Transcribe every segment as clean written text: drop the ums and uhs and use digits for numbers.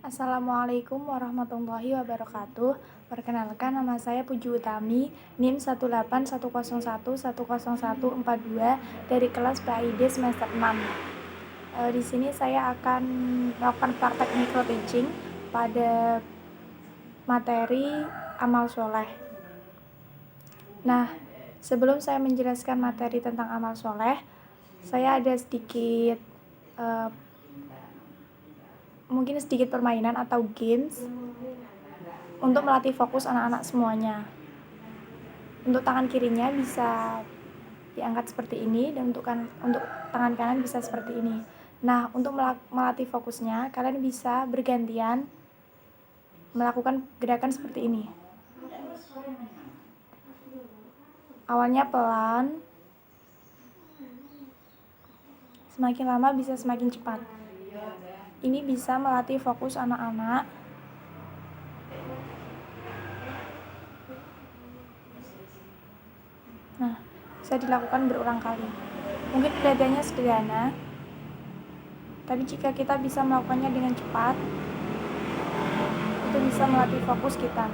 Assalamualaikum warahmatullahi wabarakatuh. Perkenalkan, nama saya Puji Utami, NIM 18111011142 dari kelas PAID semester 6. Di sini saya akan melakukan praktek micro teaching pada materi amal soleh. Nah, sebelum saya menjelaskan materi tentang amal soleh, saya ada mungkin sedikit permainan atau games untuk melatih fokus anak-anak semuanya. Untuk tangan kirinya bisa diangkat seperti ini, dan untuk tangan kanan bisa seperti ini. Nah, untuk melatih fokusnya, kalian bisa bergantian melakukan gerakan seperti ini. Awalnya pelan, semakin lama bisa semakin cepat. Ini bisa melatih fokus anak-anak. Nah, bisa dilakukan berulang kali. Mungkin kelihatannya sederhana, tapi jika kita bisa melakukannya dengan cepat, itu bisa melatih fokus kita.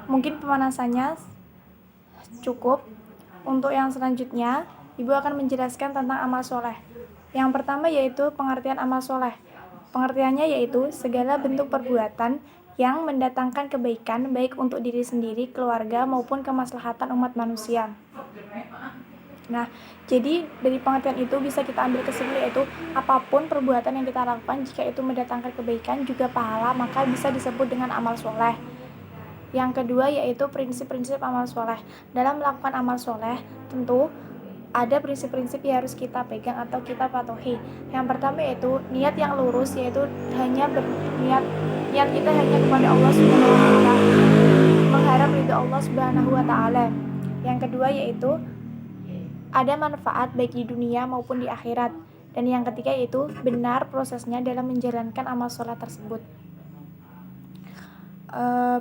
Mungkin pemanasannya cukup. Untuk yang selanjutnya, Ibu akan menjelaskan tentang amal soleh. Yang pertama yaitu pengertian amal soleh. Pengertiannya yaitu segala bentuk perbuatan yang mendatangkan kebaikan baik untuk diri sendiri, keluarga, maupun kemaslahatan umat manusia. Nah, jadi dari pengertian itu bisa kita ambil kesimpulan yaitu apapun perbuatan yang kita lakukan jika itu mendatangkan kebaikan juga pahala, maka bisa disebut dengan amal soleh. Yang kedua yaitu prinsip-prinsip amal soleh. Dalam melakukan amal soleh, tentu ada prinsip-prinsip yang harus kita pegang atau kita patuhi. Yang pertama yaitu niat yang lurus, yaitu niat kita hanya kepada Allah Subhanahu wa taala, mengharap ridho Allah Subhanahu wa taala. Yang kedua yaitu ada manfaat baik di dunia maupun di akhirat. Dan yang ketiga yaitu benar prosesnya dalam menjalankan amal sholat tersebut.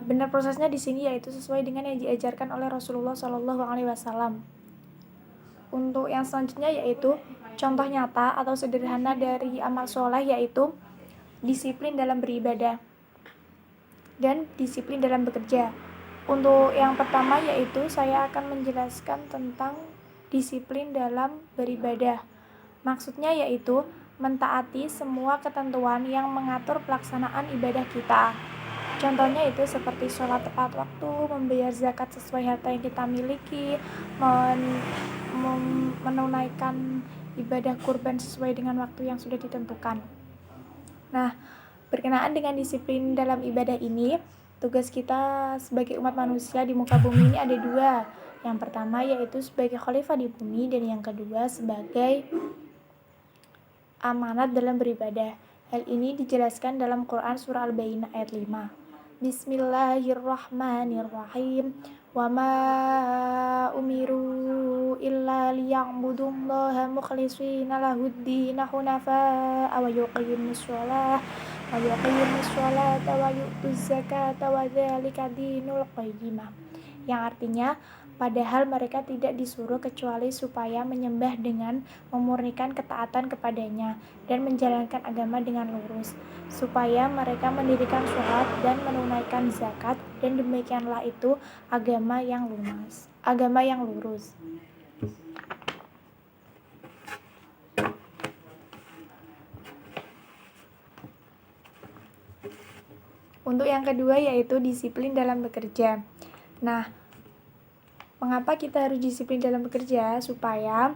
Benar prosesnya di sini yaitu sesuai dengan yang diajarkan oleh Rasulullah SAW. Untuk yang selanjutnya yaitu contoh nyata atau sederhana dari amal soleh yaitu disiplin dalam beribadah dan disiplin dalam bekerja. Untuk yang pertama yaitu saya akan menjelaskan tentang disiplin dalam beribadah. Maksudnya yaitu mentaati semua ketentuan yang mengatur pelaksanaan ibadah kita. Contohnya itu seperti sholat tepat waktu, membayar zakat sesuai harta yang kita miliki, menunaikan ibadah kurban sesuai dengan waktu yang sudah ditentukan. Nah, berkenaan dengan disiplin dalam ibadah ini, tugas kita sebagai umat manusia di muka bumi ini ada dua. Yang pertama yaitu sebagai khalifah di bumi, dan yang kedua sebagai amanat dalam beribadah. Hal ini dijelaskan dalam Quran surah Al-Baqarah ayat 5. Bismillahirrahmanirrahim. Wa ma umiru illa liya'budullaha mukhlishina lahuddin hunafa'a wa yuqimus sholata wa yu'tuz zakata wa dzalika dinul qayyimah. Yang artinya, padahal mereka tidak disuruh kecuali supaya menyembah dengan memurnikan ketaatan kepadanya dan menjalankan agama dengan lurus, supaya mereka mendirikan sholat dan menunaikan zakat, dan demikianlah itu agama yang lurus. Untuk yang kedua yaitu disiplin dalam bekerja. Nah, mengapa kita harus disiplin dalam bekerja? Supaya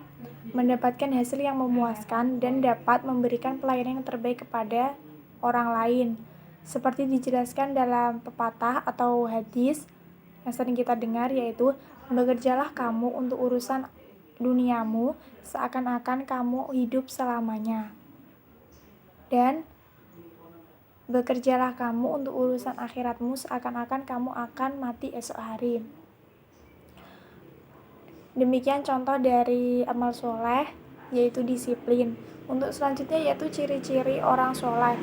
mendapatkan hasil yang memuaskan dan dapat memberikan pelayanan yang terbaik kepada orang lain. Seperti dijelaskan dalam pepatah atau hadis yang sering kita dengar yaitu, bekerjalah kamu untuk urusan duniamu seakan-akan kamu hidup selamanya. Dan bekerjalah kamu untuk urusan akhiratmu seakan-akan kamu akan mati esok hari. Demikian contoh dari amal soleh, yaitu disiplin. Untuk selanjutnya yaitu ciri-ciri orang soleh.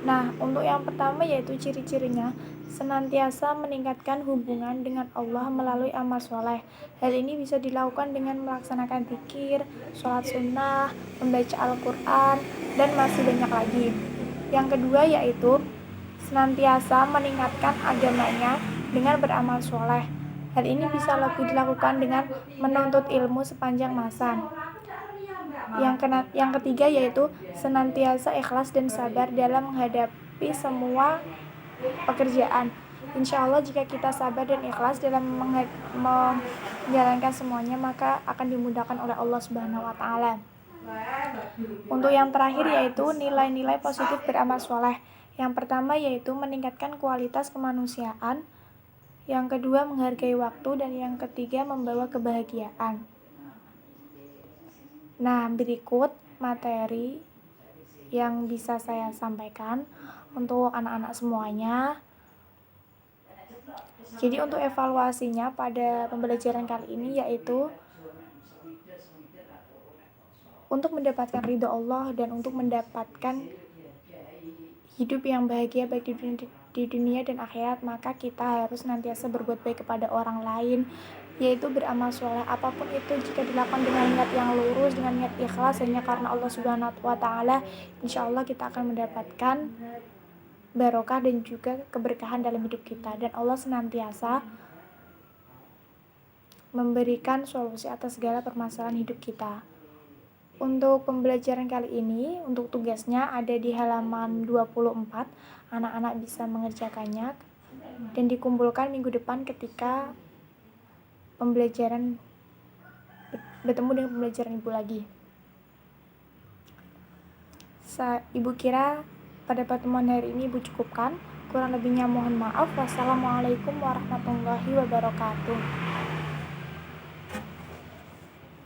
Nah, untuk yang pertama yaitu ciri-cirinya senantiasa meningkatkan hubungan dengan Allah melalui amal soleh. Hal ini bisa dilakukan dengan melaksanakan zikir, sholat sunnah, membaca Al-Quran, dan masih banyak lagi. Yang kedua yaitu senantiasa meningkatkan agamanya dengan beramal soleh. Hal ini bisa lebih dilakukan dengan menuntut ilmu sepanjang masa. Yang ketiga yaitu senantiasa ikhlas dan sabar dalam menghadapi semua pekerjaan. Insya Allah jika kita sabar dan ikhlas dalam menjalankan semuanya, maka akan dimudahkan oleh Allah Subhanahu wa Ta'ala. Untuk yang terakhir yaitu nilai-nilai positif beramal soleh. Yang pertama yaitu meningkatkan kualitas kemanusiaan, yang kedua menghargai waktu, dan yang ketiga membawa kebahagiaan. Nah, berikut materi yang bisa saya sampaikan untuk anak-anak semuanya. Jadi untuk evaluasinya pada pembelajaran kali ini yaitu untuk mendapatkan ridho Allah dan untuk mendapatkan hidup yang bahagia baik di dunia dan akhirat, maka kita harus senantiasa berbuat baik kepada orang lain, yaitu beramal soleh apapun itu. Jika dilakukan dengan niat yang lurus, dengan niat ikhlas hanya karena Allah Subhanahu wa Ta'ala, insya Allah kita akan mendapatkan barokah dan juga keberkahan dalam hidup kita, dan Allah senantiasa memberikan solusi atas segala permasalahan hidup kita. Untuk pembelajaran kali ini, untuk tugasnya ada di halaman 24. Anak-anak bisa mengerjakannya dan dikumpulkan minggu depan ketika pembelajaran bertemu dengan pembelajaran ibu lagi. Ibu kira pada pertemuan hari ini ibu cukupkan. Kurang lebihnya mohon maaf. Wassalamualaikum warahmatullahi wabarakatuh.